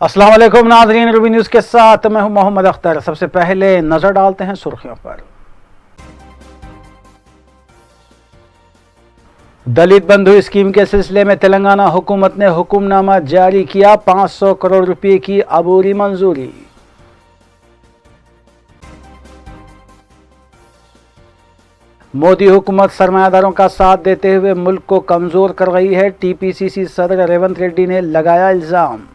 अस्सलाम वालेकुम नाज़रीन, रूबी न्यूज़ के साथ मैं हूं मोहम्मद अख्तर। सबसे पहले नजर डालते हैं सुर्खियों पर। दलित बंधु स्कीम के सिलसिले में तेलंगाना हुकूमत ने हुक्मनामा जारी किया। 500 करोड़ रुपए की अबूरी मंजूरी। मोदी हुकूमत सरमायादारों का साथ देते हुए मुल्क को कमजोर कर रही है। टीपीसीसी सदर रेवंत रेड्डी ने लगाया इल्जाम।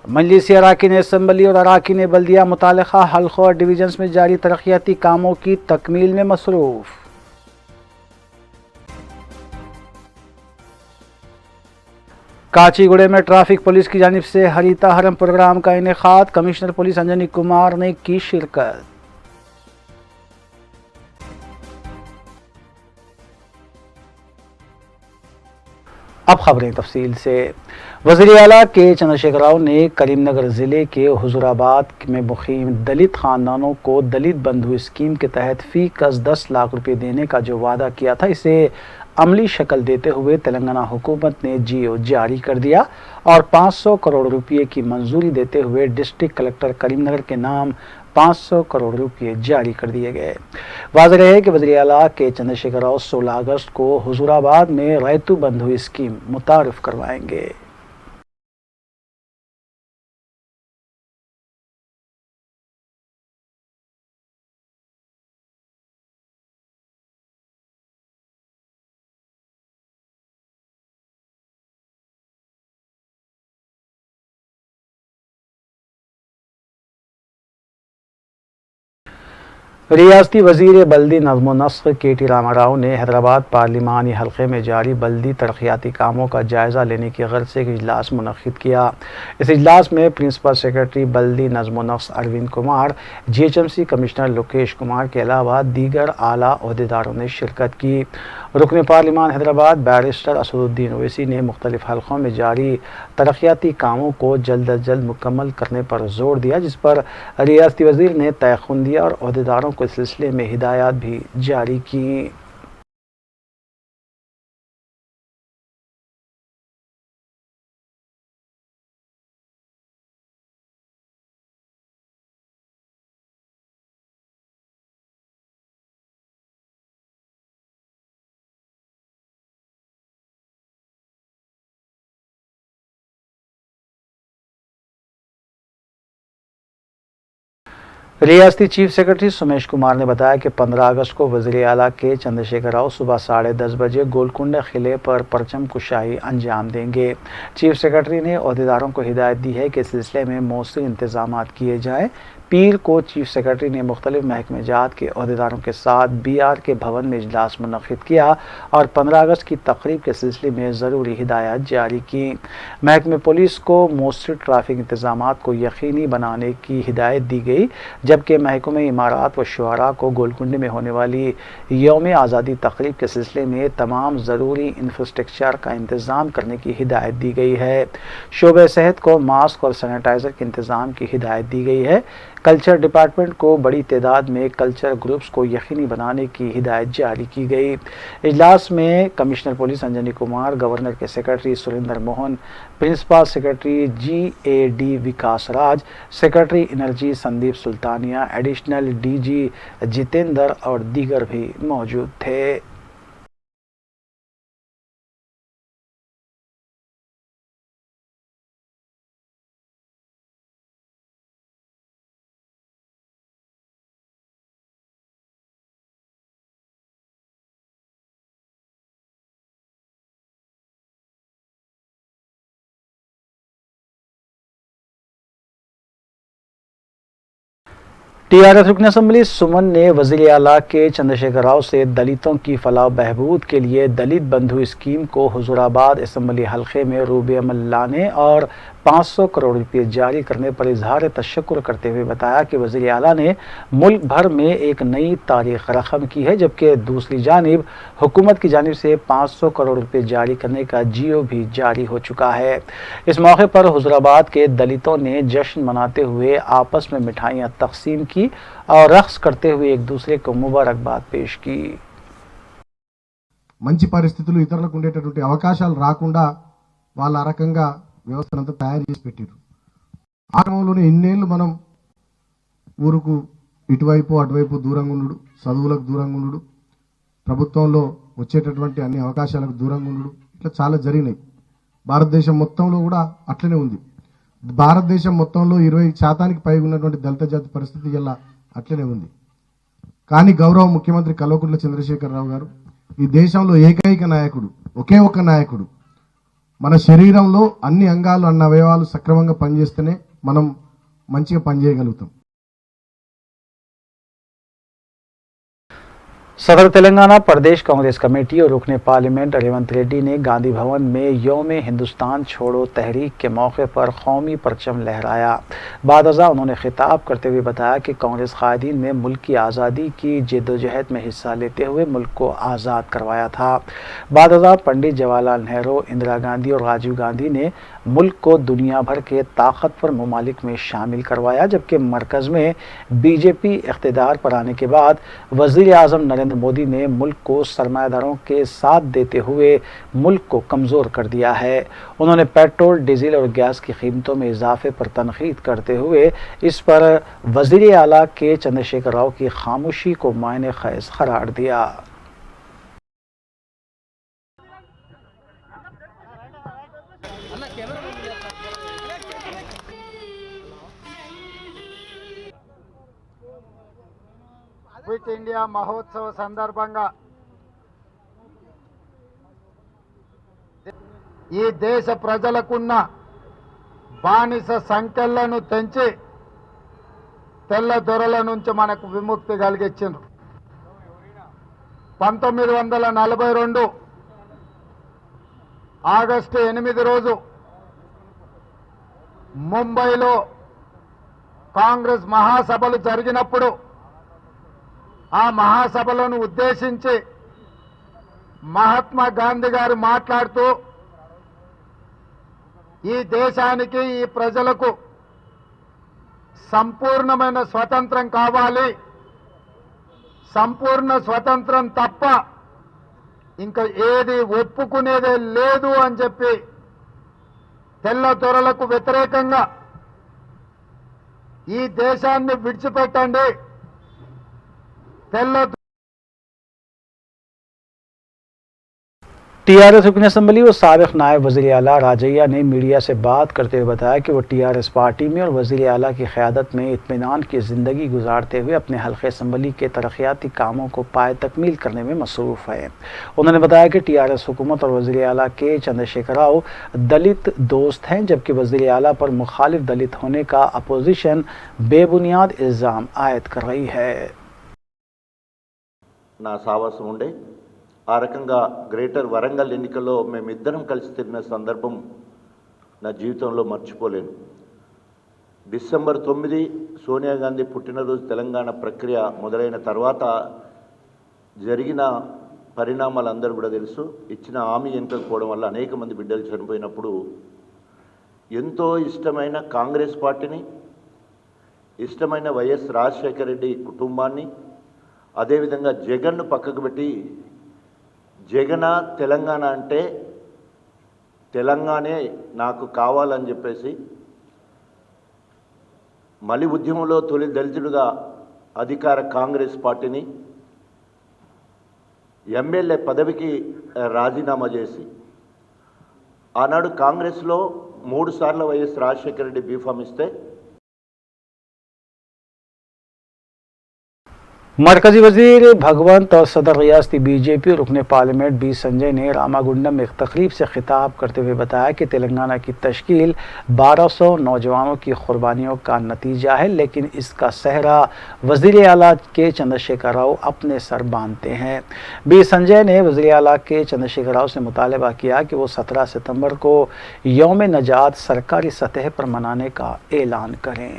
मजलिसी अराकीन असम्बली और अराकीन बल्दिया मुतालिका हल्कों और डिवीजन्स में जारी तरक्याती कामों की तकमील में मसरूफ। काचीगुड़े में ट्रैफिक पुलिस की जानिब से हरिताहरम प्रोग्राम का इनेकाद। कमिश्नर पुलिस अंजनी कुमार ने की शिरकत। अब खबरें तफसील से। वज़ीर आला के चंद्रशेखर राव ने करीमनगर ज़िले के हुजूराबाद में मुकीम दलित ख़ानदानों को दलित बंधु स्कीम के तहत फ़ी कस 10 लाख रुपये देने का जो वादा किया था, इसे अमली शक्ल देते हुए तेलंगाना हुकूमत ने जीओ जारी कर दिया और 500 करोड़ रुपये की मंजूरी देते हुए डिस्ट्रिक्ट कलेक्टर करीमनगर के नाम 500 करोड़ रुपये जारी कर दिए गए। वाज़ेह है कि वज़ीर आला के चंद्रशेखर राव 16 अगस्त को हुजूराबाद में रैतु बंधु स्कीम मुतारिफ करवाएंगे। रियासती वज़ीर बल्दी नज़्म व नस्क़ के.टी. रामा राव ने हैदराबाद पार्लिमानी हल्के में जारी बल्दी तरक्याती कामों का जायज़ा लेने की गर्ज से एक इजलास मुनक़्क़िद किया। इस इजलास में प्रिंसिपल सेक्रेटरी बल्दी नज़्म व नस्क़ अरविंद कुमार, GHMC कमिश्नर लोकेश कुमार के अलावा दीगर आला ओहदेदारों ने शिरकत की। रुकन पार्लिमान हैदराबाद बैरिस्टर असदुद्दीन ओवैसी ने मुख्तलिफ हल्कों में जारी तरक्याती कामों को जल्द अज जल्द मुकम्मल करने पर जोर दिया, जिस पर रियासती वज़ीर ने तयख़ुन दिया और ओहदेदारों को इस सिलसिले में हिदायत भी जारी की। रियासती चीफ सेक्रेटरी सुमेश कुमार ने बताया कि 15 अगस्त को वज़ीर आला के चंद्रशेखर राव सुबह 10:30 बजे गोलकुंडा किले पर परचम कुशाई अंजाम देंगे। चीफ सेक्रेटरी ने ओहदेदारों को हिदायत दी है कि इस सिलसिले में मौसूल इंतजाम किए जाएँ। पीर को चीफ सेक्रेटरी ने मुख्तलिफ महकमे जात के ओहदेदारों के साथ BR के भवन में इजलास मुनक़्क़िद किया और 15 अगस्त की तकरीब के सिलसिले में ज़रूरी हिदायत जारी की। महकमे पुलिस को मौसूल ट्रैफिक इंतजाम को यकीनी बनाने की हिदायत दी गई, जबकि महकमे इमारात व शुअरा को गोलकुंडे में होने वाली यौम आज़ादी तकरीब के सिलसिले में तमाम ज़रूरी इंफ्रास्ट्रक्चर का इंतज़ाम करने की हिदायत दी गई है। शोबे सेहत को मास्क और सैनिटाइज़र के इंतज़ाम की हिदायत दी गई है। कल्चर डिपार्टमेंट को बड़ी तादाद में कल्चर ग्रुप्स को यकीनी बनाने की हिदायत जारी की गई। इजलास में commissioner police Anjani Kumar, governor के secretary Surendra Mohan, principal secretary GAD Vikas Raj, secretary energy Sandeep Sultania, additional DG Jitendra और दीगर भी मौजूद थे। TRS रुकन असम्बली सुमन ने वज़ीर आला के चंद्रशेखर राव से दलितों की फलाह बहबूद के लिए दलित बंधु स्कीम को हुजूराबाद असम्बली हल्के में रूबे अमल लाने और 500 करोड़ रुपये जारी करने पर इजहार तशक्कुर करते हुए बताया कि वज़ीर आला ने मुल्क भर में एक नई तारीख रकम की है, जबकि दूसरी जानिब हुकूमत की जानिब से 500 करोड़ रुपये जारी करने का GO भी जारी हो चुका है। इस मौके पर हुजूराबाद के दलितों ने जश्न मनाते हुए आपस में मिठाइयाँ तकसीम की और रक़्स करते हुए एक दूसरे को मुबारकबाद पेश की। మంచి పరిస్థితులు ఇతరులకు ఉండేటటువంటి అవకాశాలు రాకుండా వాళ్ళ ఆ రకంగా వ్యవస్థనంతా తయారు చేసి పెట్టారు. ఆ క్రమంలోనే ఇన్నేళ్ళు మనం ఊరుకు ఇటువైపు అటువైపు దూరంగా ఉండు, చదువులకు దూరంగా ఉండు, ప్రభుత్వంలో వచ్చేటటువంటి అన్ని అవకాశాలకు దూరంగా ఉండు, ఇట్లా చాలా జరిగినాయి. భారతదేశం మొత్తంలో కూడా అట్లనే ఉంది. భారతదేశం మొత్తంలో 20% పైగా ఉన్నటువంటి దళిత జాతి పరిస్థితి ఇలా అట్లనే ఉంది. కానీ గౌరవ ముఖ్యమంత్రి కల్వకుంట్ల చంద్రశేఖరరావు గారు ఈ దేశంలో ఏకైక నాయకుడు, ఒకే ఒక్క నాయకుడు. మన శరీరంలో అన్ని అంగాలు అన్న అవయవాలు సక్రమంగా పనిచేస్తేనే మనం మంచిగా పనిచేయగలుగుతాం. सदर तेलंगाना प्रदेश कांग्रेस कमेटी और रुकने पार्लियामेंट रेवंत रेड्डी ने गांधी भवन में यौम हिंदुस्तान छोड़ो तहरीक के मौके पर कौमी परचम लहराया। बादअज़ा उन्होंने खिताब करते हुए बताया कि कांग्रेस कायदीन ने मुल्क की आज़ादी की जद्दोजहद में हिस्सा लेते हुए मुल्क को आज़ाद करवाया था। बादअज़ा पंडित जवाहरलाल नेहरू, इंदिरा गांधी और राजीव गांधी ने मुल्क को दुनिया भर के ताकतवर ममालिक में शामिल करवाया, जबकि मरकज़ में बीजेपी इख्तिदार पर आने के बाद वज़ीर आज़म नरेंद्र मोदी ने मुल्क को सरमायादारों के साथ देते हुए मुल्क को कमज़ोर कर दिया है। उन्होंने पेट्रोल, डीजल और गैस की कीमतों में इजाफे पर तनकीद करते हुए इस पर वज़ीर आला के चंद्रशेखर राव की खामोशी को मायने खैज़ करार दिया। క్విట్ ఇండియా మహోత్సవ సందర్భంగా ఈ దేశ ప్రజలకున్న బానిస సంఖ్యలను తెంచి తెల్ల దొరల నుంచి మనకు విముక్తి కలిగించారు. 1942 ఆగస్టు 8 రోజు ముంబైలో కాంగ్రెస్ మహాసభలు జరిగినప్పుడు ఆ మహాసభలను ఉద్దేశించి మహాత్మా గాంధీ గారు మాట్లాడుతూ ఈ దేశానికి, ఈ ప్రజలకు సంపూర్ణమైన స్వతంత్రం కావాలి, సంపూర్ణ స్వతంత్రం తప్ప ఇంకా ఏది ఒప్పుకునేదే లేదు అని చెప్పి తెల్ల దొరలకు వ్యతిరేకంగా ఈ దేశాన్ని విడిచిపెట్టండి, తెల్ల टीआरएस रुकन असम्बली और साबिक नायब वज़ीर आला राजैया ने मीडिया से बात करते हुए बताया कि वो टीआरएस पार्टी में और वज़ीर आला की क़यादत में इत्मीनान की ज़िंदगी गुजारते हुए अपने हल्के असम्बली के तरक्याती कामों को पाए तकमील करने में मसरूफ़ है। उन्होंने बताया कि टीआरएस हुकूमत और वज़ीर आला के चंद्रशेखर राव दलित दोस्त हैं, जबकि वज़ीर आला पर मुखालिफ दलित होने का अपोजिशन बेबुनियाद इल्ज़ाम आयद कर रही है। నా సావాసం ఉండే ఆ రకంగా గ్రేటర్ వరంగల్ ఎన్నికల్లో మేమిద్దరం కలిసి తిరిగిన సందర్భం నా జీవితంలో మర్చిపోలేను. డిసెంబర్ 9 సోనియా గాంధీ పుట్టినరోజు తెలంగాణ ప్రక్రియ మొదలైన తర్వాత జరిగిన పరిణామాలు అందరూ కూడా తెలుసు. ఇచ్చిన హామీ వెనుకపోవడం వల్ల అనేక మంది బిడ్డలు చనిపోయినప్పుడు ఎంతో ఇష్టమైన కాంగ్రెస్ పార్టీని, ఇష్టమైన వైఎస్ రాజశేఖర రెడ్డి కుటుంబాన్ని, అదేవిధంగా జగన్ను పక్కకు పెట్టి జగన తెలంగాణ అంటే తెలంగాణే నాకు కావాలని చెప్పేసి మలి ఉద్యమంలో తొలి దళితుడిగా అధికార కాంగ్రెస్ పార్టీని ఎమ్మెల్యే పదవికి రాజీనామా చేసి ఆనాడు కాంగ్రెస్లో 3 సార్లు వైఎస్ రాజశేఖర రెడ్డి బీఫామ్ ఇస్తే मरकजी वजीर भगवंत और सदर रियासती बीजेपी रुकने पार्लियामेंट बी संजय ने रामागुंडम में एक तकरीब से खिताब करते हुए बताया कि तेलंगाना की तश्कील 1200 नौजवानों की कुर्बानियों का नतीजा है, लेकिन इसका सहरा वजीर आला के चंद्रशेखर राव अपने सर बांधते हैं। बी संजय ने वजीर आला के चंद्रशेखर राव से मुतालबा किया कि वो 17 सितंबर को यौम नजात सरकारी सतह पर मनाने का ऐलान करें।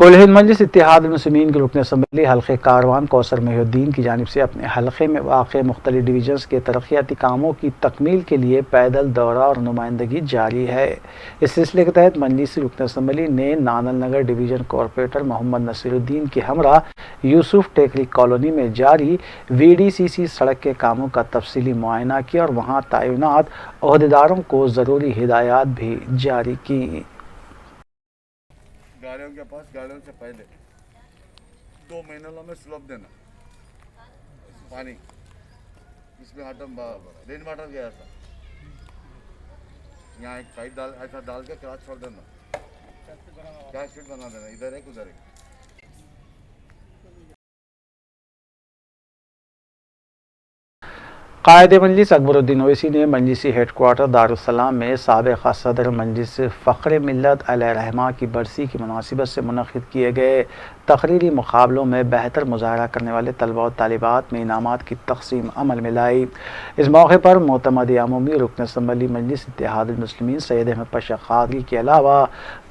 कुल हिंद मजलिस इत्तेहाद मुस्लिमीन के रुकन असम्बली हल्के कारवान कौसर महिउद्दीन की जानिब से अपने हल्के में वाक़ मुख्तलिफ डिवीजन्स के तरक्याती कामों की तकमील के लिए पैदल दौरा और नुमाइंदगी जारी है। इस सिलसिले के तहत मजलिस रुकन असम्बली ने नानल नगर डिवीज़न कॉरपोरेटर मोहम्मद नसीरुद्दीन के हमरा यूसुफ टेकरी कॉलोनी में जारी VDCC सड़क के कामों का तफसीली मुआयना किया और वहाँ तैनात ओहदेदारों को ज़रूरी हिदायत भी जारी की। गाड़ियों के पास गाड़ियों से पहले 2 महीनों में स्लोप देना पानी इसमें रेन वाटर गया था यहाँ एक साइड डाल ऐसा डाल के क्रॉस छोड़ देना क्रॉस शीट बना देना इधर एक उधर एक। कायद मजलिस अकबरुद्दीन ओवैसी ने मजलिसी हेडक्वार्टर दारुस्सलाम में साबिक़ सदर मजलिस फ़ख्र मिल्लत अलैहिर्रहमा की बरसी की मुनासिबत से मुनक़्क़िद किए गए तकरीरी मुकाबलों में बेहतर मुज़ाहरा करने वाले तलबा और तालिबात में इनामात की तक़सीम अमल में लाई। इस मौके पर मोतमद अमूमी रुकन असम्बली मजलिस इत्तेहादुल मुस्लिमीन सैयद अहमद पाशा क़ादरी के अलावा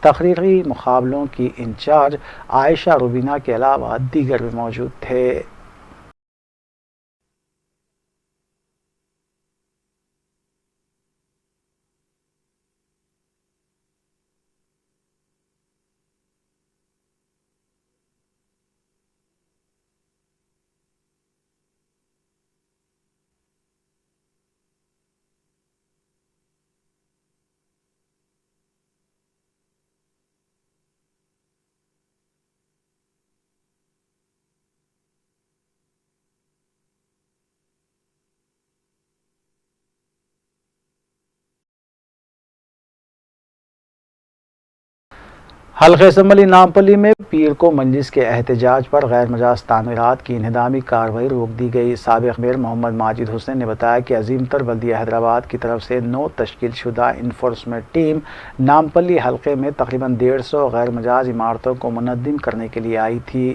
तकरीरी मुकाबलों की इंचार्ज आयशा रुबीना के अलावा दीगर भी मौजूद थे। हल्के असम्बली नामपल्ली में पीर को मजलिस के एहतजाज पर गैर मजाज तामीरात की इन्हदामी कार्रवाई रोक दी गई। साबिक़ मेयर मोहम्मद माजिद हुसैन ने बताया कि अजीम तर बल्दिया हैदराबाद की तरफ से 9 तश्कील शुदा इन्फोर्समेंट टीम नामपल्ली हल्के में तकरीबन 150 गैर मजाज इमारतों को मुनद्दिम करने के लिए आई थी।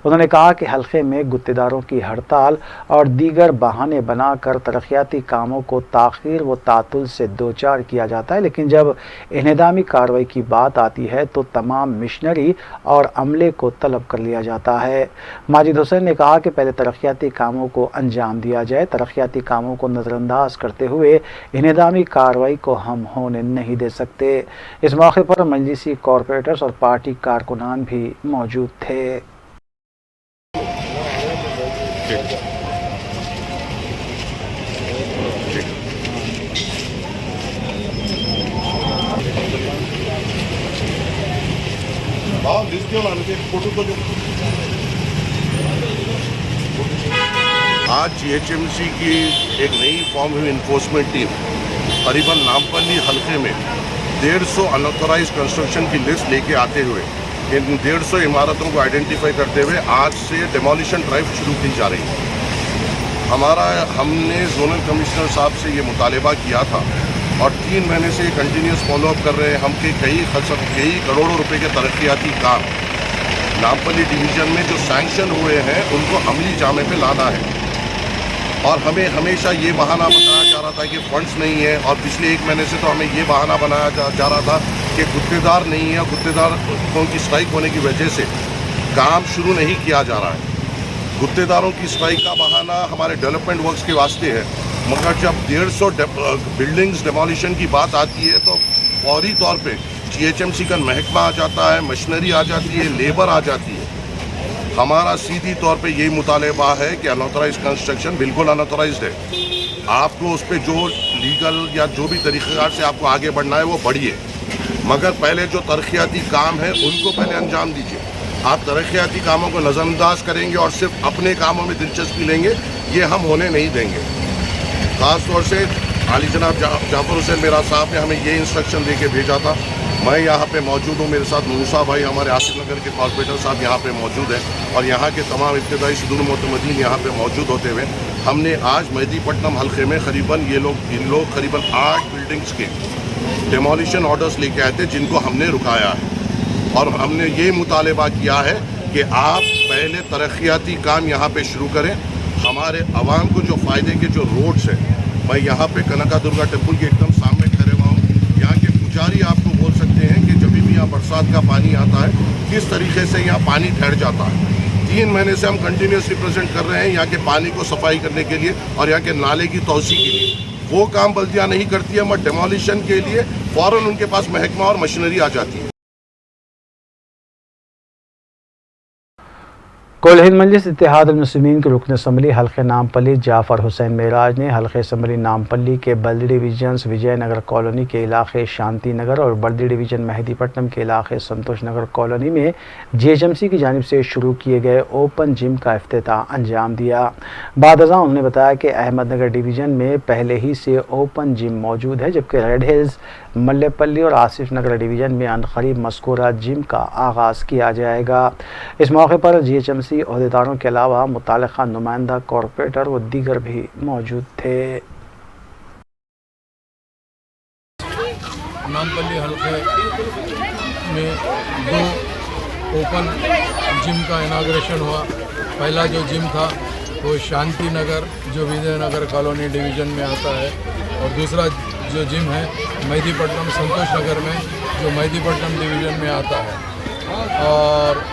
उन्होंने कहा कि हल्के में गुत्तेदारों की हड़ताल और दीगर बहाने बनाकर तरक्याती कामों को ताख़ीर व तातुल से दो चार किया जाता है, लेकिन जब इन्हदामी कार्रवाई की बात आती है तो तमाम मिशनरी और अमले को तलब कर लिया जाता है। माजिद हुसैन ने कहा कि पहले तरक्याती कामों को अंजाम दिया जाए, तरक्याती कामों को नज़रअंदाज करते हुए इन्हदामी कार्रवाई को हम होने नहीं दे सकते। इस मौके पर मजलिसी कॉरपोरेटर्स और पार्टी कारकुनान भी मौजूद थे। आज GHMC की एक नई फॉर्म हुई इन्फोर्समेंट टीम करीबन नामपल्ली हल्के में 150 अनऑथराइज कंस्ट्रक्शन की लिस्ट लेके आते हुए इन 150 इमारतों को आइडेंटिफाई करते हुए आज से डेमोलिशन ड्राइव शुरू की जा रही है। हमने जोनल कमिश्नर साहब से ये मुतालबा किया था और 3 महीने से कंटिन्यूस फॉलोअप कर रहे हैं। हम कई करोड़ों रुपए के तरक्याती काम नामपल्ली डिवीज़न में जो सैंक्शन हुए हैं उनको अमली जामे पे लाना है। और हमें हमेशा ये बहाना बताया जा रहा था कि फंड्स नहीं है, और पिछले 1 महीने से तो हमें ये बहाना बनाया जा रहा था कि गुत्तेदार नहीं है, गुत्तेदारों की स्ट्राइक होने की वजह से काम शुरू नहीं किया जा रहा है। गुत्तेदारों की स्ट्राइक का बहाना हमारे डेवलपमेंट वर्क्स के वास्ते है, मगर जब 150 बिल्डिंग्स डेमोलिशन की बात आती है तो फौरी तौर पे GHMC का महकमा आ जाता है, मशीनरी आ जाती है, लेबर आ जाती है। हमारा सीधी तौर पे यही मुतालबा है कि अनऑथराइज कंस्ट्रक्शन बिल्कुल अनऑथराइज्ड है। आपको उस पर जो लीगल या जो भी तरीक़ेकार से आपको आगे बढ़ना है वो बढ़िए, मगर पहले जो तरक्याती काम है उनको पहले अंजाम दीजिए। आप तरक्याती कामों को नज़रअंदाज करेंगे और सिर्फ अपने कामों में दिलचस्पी लेंगे, ये हम होने नहीं देंगे। ख़ास तौर से आली जनाब जाफर हुसैन मेरा साहब ने हमें ये इंस्ट्रक्शन दे के भेजा था। मैं यहाँ पे मौजूद हूँ, मेरे साथ मूसा भाई हमारे आसिफ नगर के कॉर्पोरेटर साहब यहाँ पे मौजूद हैं और यहाँ के तमाम इब्तदाई सुदूर मोतमदीन यहाँ पे मौजूद होते हुए हमने आज मेहदीपट्टनम हल्के में इन लोग करीबन 8 बिल्डिंग्स के डेमोलिशन ऑर्डर्स लेके आए थे, जिनको हमने रुकाया है। और हमने ये मुतालबा किया है कि आप पहले तरक्याती काम यहाँ पर शुरू करें। हमारे आवाम को जो फ़ायदे के जो रोड्स हैं, मैं यहाँ पे कनका दुर्गा टेम्पल के एकदम सामने खड़े हुआ हूँ। यहाँ के पुजारी आपको बोल सकते हैं कि जब भी यहाँ बरसात का पानी आता है, किस तरीके से यहाँ पानी ठहर जाता है। 3 महीने से हम कंटिन्यूसली प्रेजेंट कर रहे हैं यहाँ के पानी को सफाई करने के लिए और यहाँ के नाले की तोसी के लिए। वो काम बल्दिया नहीं करती है, मगर डेमोलिशन के लिए फ़ौरन उनके पास महकमा और मशीनरी आ जाती है। कुल हिंद मजलिस इत्तेहाद उल मुस्लिमीन के रुकन असम्बली हल्के नामपल्ली जाफ़र हुसैन मेराज ने हल्के असम्बली नामपल्ली के बल्दी डिवीजन्स विजयनगर कॉलोनी के इलाके शांति नगर और बल्दी डिवीजन मेहदीपट्टनम के इलाके संतोष नगर कॉलोनी में GHMC की जानिब से शुरू किए गए ओपन जिम का इफ्तिताह अंजाम दिया। बादशाह उन्होंने बताया कि अहमदनगर डिवीज़न में पहले ही से ओपन जिम मौजूद है, जबकि रेड हिल्स, मल्लेपल्ली और आसिफ नगर डिवीज़न में अनकरीब मज़कूरा जिम का आगाज़ किया जाएगा। इस मौके पर GHMC अहदेदारों के अलावा मुताल्लिका नुमाइंदा कॉरपोरेटर व दीगर भी मौजूद थे। नामपल्ली हल्के में 2 ओपन जिम का इनाग्रेशन हुआ। पहला जो जिम था वो शांति नगर जो विजयनगर कॉलोनी डिवीज़न में आता है, और दूसरा जो जिम है मेहदीपट्टनम संतोष नगर में जो मेहदीपट्टनम डिवीज़न में आता है। और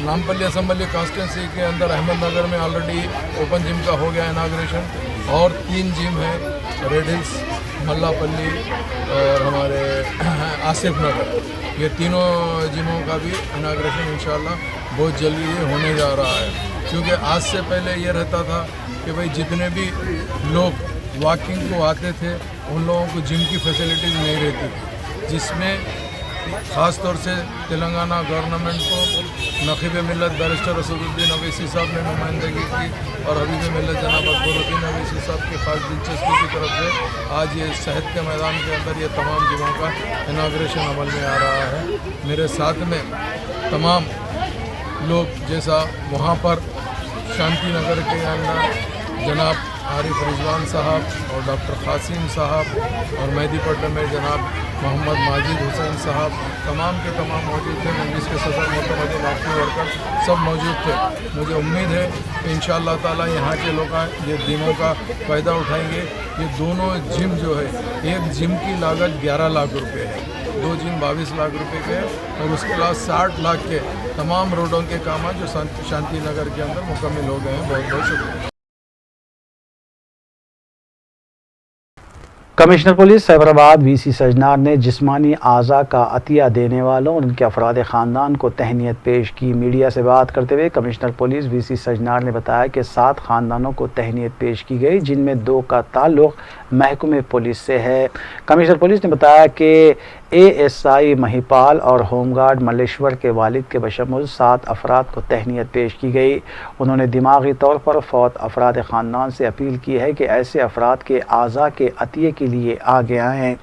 नामपल्ली असम्बली कॉन्स्टिट्यूंसी के अंदर अहमदनगर में ऑलरेडी ओपन जिम का हो गया इनाग्रेशन, और 3 जिम है रेड हिल्स, मल्लापल्ली और हमारे आसिफ नगर। ये तीनों जिमों का भी इनाग्रेशन इंशाल्लाह बहुत जल्दी होने जा रहा है, क्योंकि आज से पहले ये रहता था कि भाई जितने भी लोग वॉकिंग को आते थे उन लोगों को जिम की फैसिलिटीज़ नहीं रहती थी, जिसमें ख़ास तौर से तेलंगाना गवर्नमेंट को नक़ीब मिल्लत बैरिस्टर असदुद्दीन अवैसी साहब ने नुमाइंदगी की, और हबीब मिल्लत जनाब अकबरुद्दीन अवैसी साहब की ख़ास दिलचस्पी की तरफ से आज ये सेहत के मैदान के अंदर ये तमाम जिमों का इनाग्रेशन अमल में आ रहा है। मेरे साथ में तमाम लोग, जैसा वहाँ पर शांति नगर के अंदर जनाब आरिफ रिजवान साहब और डॉक्टर क़ासिम साहब, और मेहदीपट्टनम में जनाब मोहम्मद माजिद हुसैन साहब, तमाम के तमाम मौजूद थे। मजलिस के सदर मोहतरम बाकी वर्कर सब मौजूद थे। मुझे उम्मीद है कि इंशाअल्लाह ताला यहाँ के लोग ये जिमों का फ़ायदा उठाएंगे। ये दोनों जिम जो है, एक जिम की लागत 11 लाख रुपये है, 2 जिम 22 लाख रुपये के हैं, और उसके अलावा 60 लाख के तमाम रोडों के काम जो शांति नगर के अंदर मुकम्मल हो गए हैं। बहुत बहुत शुक्रिया। Commissioner police Cyberabad VC Sajjanar ने जिस्मानी आज़ा का अतिया देने वालों और उनके अफराद ख़ानदान को तहनीत पेश की। मीडिया से बात करते हुए कमिश्नर पुलिस VC सजनार ने बताया कि 7 ख़ानदानों को तहनीत पेश की गई, जिनमें 2 का ताल्लुक़ महकमे पुलिस से है। कमिश्नर पुलिस ने बताया कि ASI महिपाल और होमगार्ड मल्लेश्वर के वालिद के बशमुल 7 अफराद को तहनीत पेश की गई। उन्होंने दिमागी तौर पर फौत अफराद ख़ानदान से अपील की है कि ऐसे अफराद के आज़ा के अतिये के लिए आगे आएँ।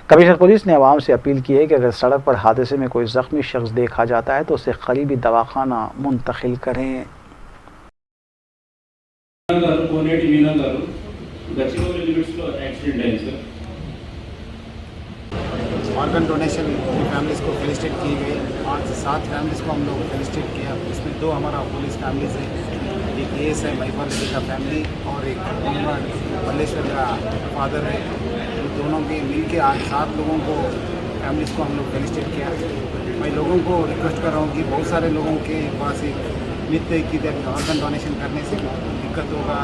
कमिश्नर पुलिस ने आवाम से अपील की है कि अगर सड़क पर हादसे में कोई ज़ख्मी शख्स देखा जाता है तो उसे करीबी दवाखाना मुंतकिल करें। ऑर्गन डोनेशन की फैमिलीज़ को फेलिसिटेट की गई। 5 से 7 फैमिलीज़ को हम लोग फेलिसिटेट किया। इसमें 2 हमारा पुलिस फैमिलीज़ है, एक ASI महिपाल रेड्डी का फैमिली और एक मल्लेश्वर का फादर है। इन दोनों के मिल के आज 7 लोगों को फैमिलीज़ को हम लोग फेलिसिटेट किया। मैं लोगों को रिक्वेस्ट कर रहा हूँ कि बहुत सारे लोगों के पास एक मिथ है कि ऑर्गन डोनेशन करने से दिक्कत होगा,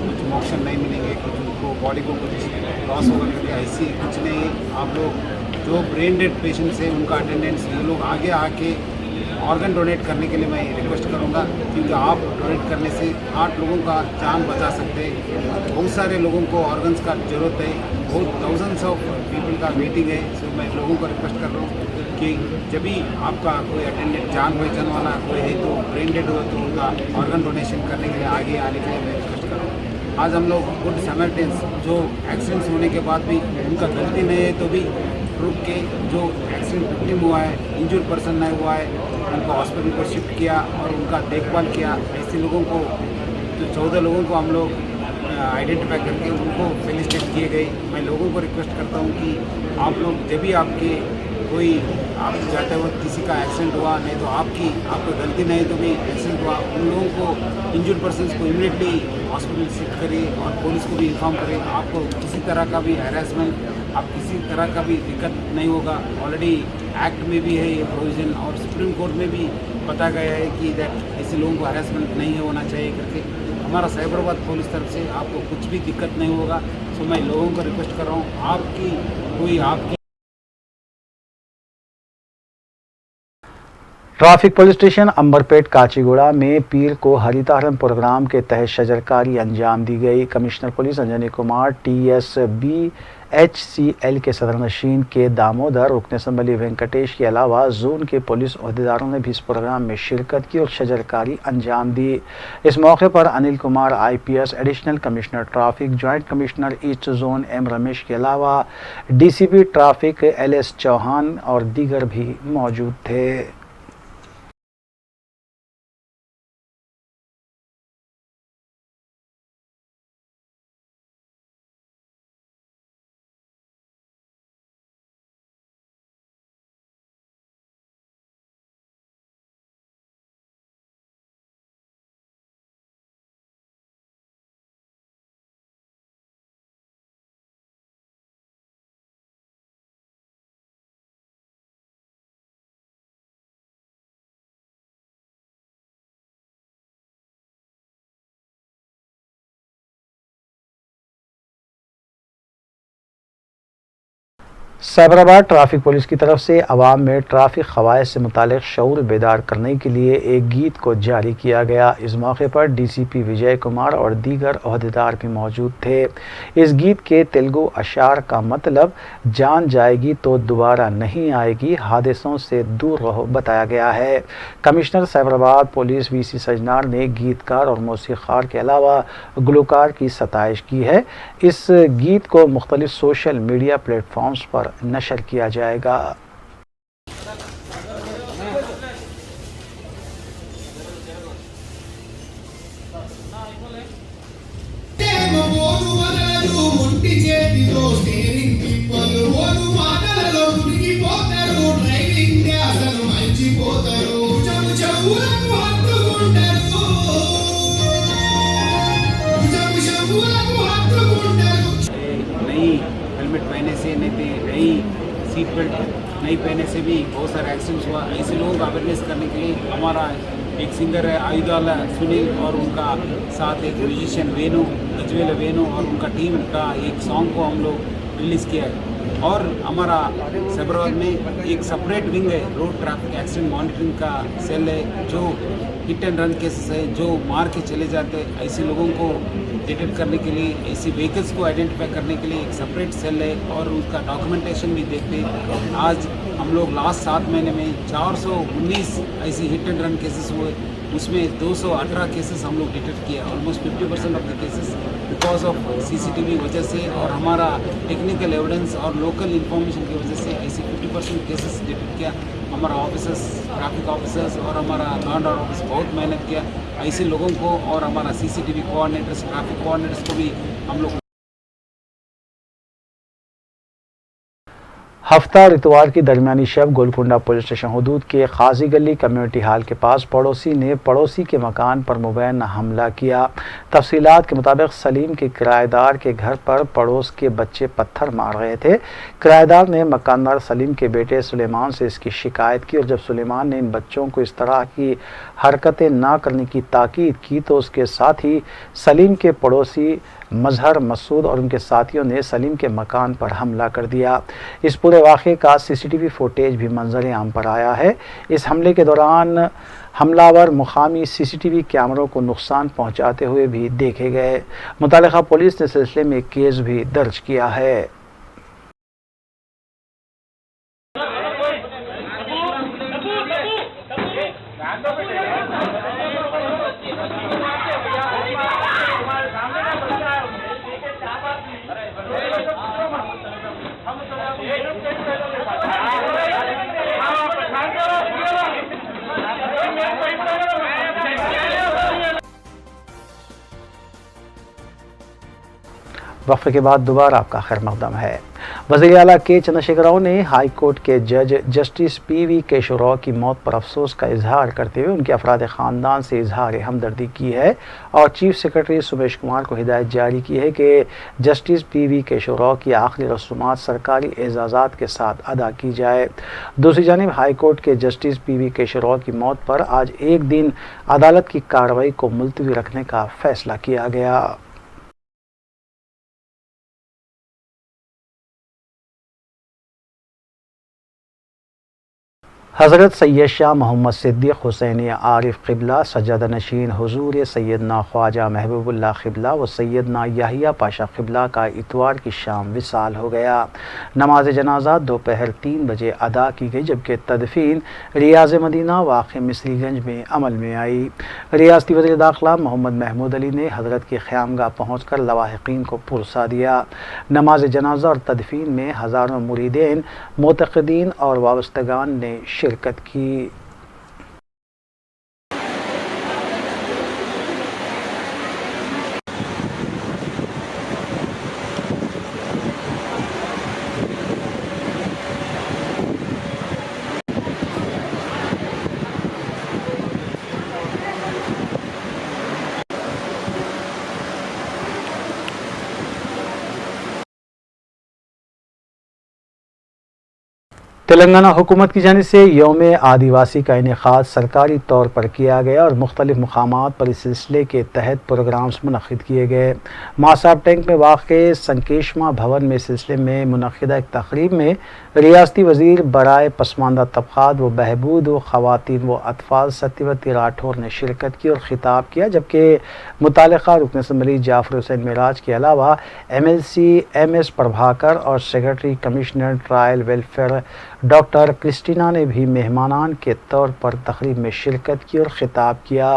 कुछ मोक्शन नहीं मिलेंगे, कुछ उनको बॉडी को कुछ लॉस होगा, क्योंकि ऐसी कुछ नहीं। आप लोग जो ब्रेन डेड पेशेंट्स हैं उनका अटेंडेंस ये लोग आगे आके ऑर्गन डोनेट करने के लिए मैं रिक्वेस्ट करूंगा, क्योंकि आप डोनेट करने से 8 लोगों का जान बचा सकते हैं। बहुत सारे लोगों को ऑर्गन्स का ज़रूरत है, बहुत थाउजेंड्स ऑफ पीपल का वेटिंग है। सो मैं लोगों को रिक्वेस्ट कर रहा हूँ कि जब भी आपका कोई अटेंडेंट जान पहचान वाला कोई है तो ब्रेन डेड हो तो उनका ऑर्गन डोनेशन करने के लिए आगे आने के लिए मैं रिक्वेस्ट कर रहा हूँ। आज हम लोग गुड समैरिटन्स जो एक्सीडेंट्स होने के बाद भी उनका गलती नहीं है तो भी रुक के जो एक्सीडेंट विक्टिम हुआ है, इंजर्ड पर्सन नहीं हुआ है, उनको हॉस्पिटल को शिफ्ट किया और उनका देखभाल किया। ऐसे लोगों को जो 14 लोगों को हम लोग आइडेंटिफाई करके उनको फेलिसिटेट किए गए। मैं लोगों को रिक्वेस्ट करता हूँ कि आप लोग जब भी आपके कोई आप जाते वक्त किसी का एक्सीडेंट हुआ, नहीं तो आपको गलती नहीं तो भी एक्सीडेंट हुआ, उन लोगों को इंजर्ड पर्सन्स को इमीडिएटली हॉस्पिटल शिफ्ट करें और पुलिस को भी इन्फॉर्म करें। आपको किसी तरह का भी हैरेसमेंट, आप किसी तरह का भी दिक्कत नहीं होगा। ऑलरेडी एक्ट में भी है ये प्रोविज़न और सुप्रीम कोर्ट में भी बता गया है कि दैट ऐसे लोगों को हैरेसमेंट नहीं होना चाहिए करके। हमारा साइबराबाद पुलिस तरफ से आपको कुछ भी दिक्कत नहीं होगा। सो मैं लोगों को रिक्वेस्ट कर रहा हूँ, आपकी traffic police station Amberpet Kachiguda में पीर को हरितारण प्रोग्राम के तहत शजरकारी अंजाम दी गई। Commissioner police Anjani Kumar, TSBHCL के सदरनशीन के दामोदर, रुकन असम्बली वेंकटेश के अलावा जोन के पुलिस अहदेदारों ने भी इस प्रोग्राम में शिरकत की और शजरकारी अंजाम दी। इस मौके पर Anil Kumar IPS, additional commissioner traffic, joint commissioner east zone M Ramesh के अलावा DCP ट्रैफिक LS चौहान और दीगर भी मौजूद थे। साइबराबाद ट्रैफिक पुलिस की तरफ से अवाम में ट्रैफिक क़वायद से मुतालिक शऊर बेदार करने के लिए एक गीत को जारी किया गया। इस मौके पर DCP विजय कुमार और दीगर अहदेदार भी मौजूद थे। इस गीत के तेलुगु अशार का मतलब जान जाएगी तो दोबारा नहीं आएगी, हादसों से दूर रहो बताया गया है। Commissioner Cyberabad police VC Sajjanar ने गीतकार और मौसीक़ार के अलावा गुलकार की सताइश की है। इस गीत को मुख्तलिफ सोशल मीडिया प्लेटफॉर्म्स पर नशर किया जाएगा। नई हेलमेट पहने से, नई सीट बेल्ट नहीं पहने से भी बहुत सारे एक्सीडेंट्स हुआ। ऐसे लोगों को अवेयरनेस करने के लिए हमारा एक सिंगर है आयुधाला सुनील और उनका साथ एक म्यूजिशियन वेणु गजवेल वेणु और उनका टीम का एक सॉन्ग को हम लोग रिलीज़ किया है। और हमारा साइबराबाद में एक सेपरेट विंग है, रोड ट्रैफिक एक्सीडेंट मॉनिटरिंग का सेल है, जो हिट एंड रन केसेस है, जो मार के चले जाते हैं, ऐसे लोगों को डिटेक्ट करने के लिए, ऐसे व्हीकल्स को आइडेंटिफाई करने के लिए एक सेपरेट सेल है और उसका डॉक्यूमेंटेशन भी देखते हैं। आज हम लोग लास्ट 7 महीने में 419 ऐसी हिट एंड रन केसेस हुए, उसमें 218 केसेस हम लोग डिटेक्ट किया। Almost 50% of the cases because of CCTV वजह से और हमारा टेक्निकल एविडेंस और लोकल इंफॉर्मेशन की वजह से ऐसे 50% केसेस डिटेक्ट किया। हमारा ऑफिसर्स, ट्रैफिक ऑफिसर्स और हमारा लॉ एंड ऑर्डर ऑफिस बहुत मेहनत किया ऐसे लोगों को, और हमारा CCTV कोऑर्डिनेटर्स, ट्रैफिक कोऑर्डिनेटर्स को भी हम लोग हफ्ता और इतवार की दरमियानी शब गोलकुंडा पुलिस स्टेशन हदूद के खाजी गली कम्युनिटी हॉल के पास पड़ोसी ने पड़ोसी के मकान पर मुबैना हमला किया। तफसीलात के मुताबिक सलीम के किराएदार के घर पर पड़ोस के बच्चे पत्थर मार रहे थे। किराएदार ने मकानदार सलीम के बेटे सुलेमान से इसकी शिकायत की और जब सुलेमान ने इन बच्चों को इस तरह की हरकतें ना करने की ताकीद की तो उसके साथ ही सलीम के पड़ोसी मजहर मसूद और उनके साथियों ने सलीम के मकान पर हमला कर दिया। इस पूरे वाक़े का CCTV फुटेज भी मंजर आम पर आया है। इस हमले के दौरान हमलावर मुकामी CCTV कैमरों को नुकसान पहुंचाते हुए भी देखे गए। मुतालिका पुलिस ने सिलसिले में केस भी दर्ज किया है। वक्फे के बाद दोबारा आपका खैर मकदम है। वज़ीर आला के चंद्रशेखर राव ने हाई कोर्ट के जज जस्टिस पी.वी. केशव राव की मौत पर अफसोस का इजहार करते हुए उनके अफराद ख़ानदान से इजहार हमदर्दी की है और चीफ सेक्रेटरी सुमेश कुमार को हिदायत जारी की है कि जस्टिस पी.वी. केशव राव की आखिरी रसूमात सरकारी एजाज़ात के साथ अदा की जाए। दूसरी जानिब हाई कोर्ट के जस्टिस पी.वी. केशव राव की मौत पर आज एक दिन अदालत की कार्रवाई को मुलतवी रखने का फैसला किया गया। हज़रत सैयद शाह मोहम्मद सिद्दीक़ हुसैनी आरिफ क़िबला सज्जादा नशीन हुज़ूर सैयदना ख्वाजा महबूबुल्लाह क़िबला व सैयदना याहिया पाशा क़िबला का इतवार की शाम विसाल हो गया। नमाज जनाजा दोपहर 3 बजे अदा की गई, जबकि तदफीन रियाज़ मदीना वाक़ मिसरीगंज में अमल में आई। रियासती वज़ीर दाखिला मोहम्मद महमूद अली ने हज़रत की ख़यामगाह पहुँच कर लवाहिकीन को पुरसा दिया। नमाज जनाजा और तदफीन में हज़ारों मुरीदीन, मोतक़दीन और वाबस्तगान ने शिरकत की। तेलंगाना हुकूमत की जानिब से यौम आदिवासी का इनेकाद सरकारी तौर पर किया गया और मुख्तलिफ मुकामात पर इस सिलसिले के तहत प्रोग्राम्स मुनक़्क़िद किए गए। मासाब टैंक में वाक़ संकेशमा भवन में सिलसिले में मुनक़्क़िदा एक तक़रीब में रियासती वज़ीर बराए पसमानदा तबक़ात व बहबूद व ख़वातीन व अतफ़ाल सत्यवती राठौर ने शिरकत की और ख़िताब किया, जबकि मुतालिका रुकन असम्बली जाफ़र हुसैन मेराज के अलावा MLC MS प्रभाकर और secretary commissioner tribal welfare doctor Christina ने भी मेहमानान के तौर पर तक़रीब में शिरकत की और ख़िताब किया।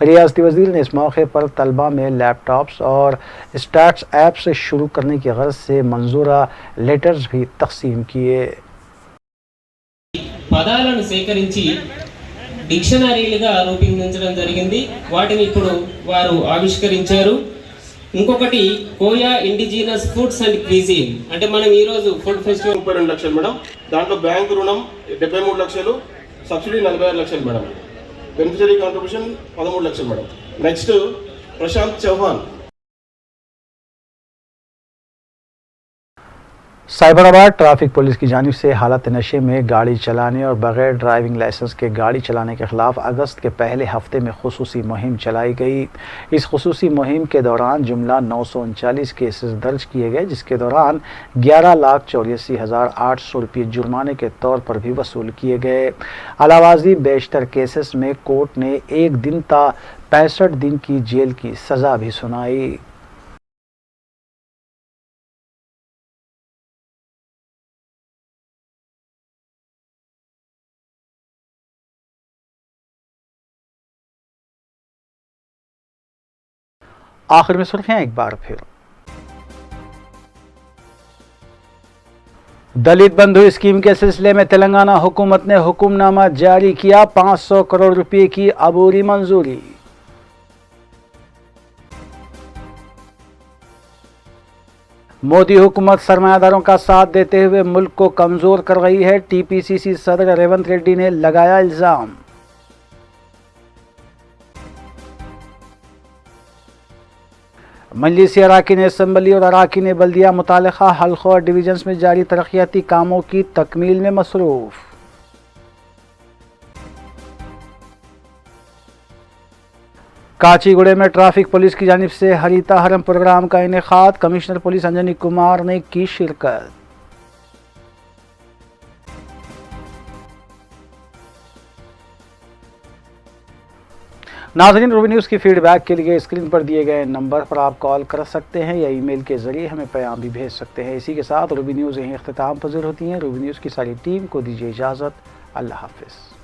रियासती वज़ीर ने इस मौके पर तलबा में लैपटॉप्स और स्टार्ट्स ऐप्स शुरू करने की गर्ज से मंजूरा लेटर्स भी तक़सीम किए। పదాలను సేకరించి డిక్షనరీలుగా రూపొందించడం జరిగింది। వాటిని ఇప్పుడు వారు ఆవిష్కరించారు। ఇంకొకటి Koya indigenous foods and cuisine, అంటే మనం ఈ రోజు ఫుడ్ ఫెస్టివల్ 32 లక్షలు మేడం, దాంట్లో బ్యాంక్ రుణం 73 లక్షలు, సబ్సిడీ 46 లక్షలు మేడం, బెనిఫిషరీ కాంట్రిబ్యూషన్ 13 లక్షలు madam. Next Prashant Chauhan Cyberabad traffic police की जानिब से हालत नशे में गाड़ी चलाने और बगैर ड्राइविंग लाइसेंस के गाड़ी चलाने के ख़िलाफ़ अगस्त के पहले हफ्ते में खुसूसी मुहिम चलाई गई। इस खुसूसी मुहिम के दौरान जुमला 939 केसेस दर्ज किए गए, जिसके दौरान 11,84,800 रुपये जुर्माने के तौर पर भी वसूल किए गए। अलावाजी बेशतर केसेस में कोर्ट ने 1 दिन ता 65 दिन की जेल की सज़ा भी सुनाई। आखिर में सुर्खियां एक बार फिर। दलित बंधु स्कीम के सिलसिले में तेलंगाना हुकूमत ने हुक्मनामा जारी किया, 500 करोड़ रुपए की अबूरी मंजूरी। मोदी हुकूमत सरमायादारों का साथ देते हुए मुल्क को कमजोर कर रही है, TPCC सदर रेवंत रेड्डी ने लगाया इल्जाम। मजलिसी अराकीन असम्बली और अराकीन बल्दिया मुतालिका हल्क़ों और डिवीजन्स में जारी तरक्याती कामों की तकमील में मसरूफ़। काचीगुड़े में ट्रैफिक पुलिस की जानिब से हरिता हरम प्रोग्राम का इनेकाद, कमिश्नर पुलिस अंजनी कुमार ने की शिरकत। नाज़रीन, रूबी न्यूज़ की फीडबैक के लिए स्क्रीन पर दिए गए नंबर पर आप कॉल कर सकते हैं या ईमेल के ज़रिए हमें पैगाम भी भेज सकते हैं। इसी के साथ रूबी न्यूज़ यहीं इख्तिताम पज़ीर होती हैं। रूबी न्यूज़ की सारी टीम को दीजिए इजाज़त। अल्लाह हाफ़िज़।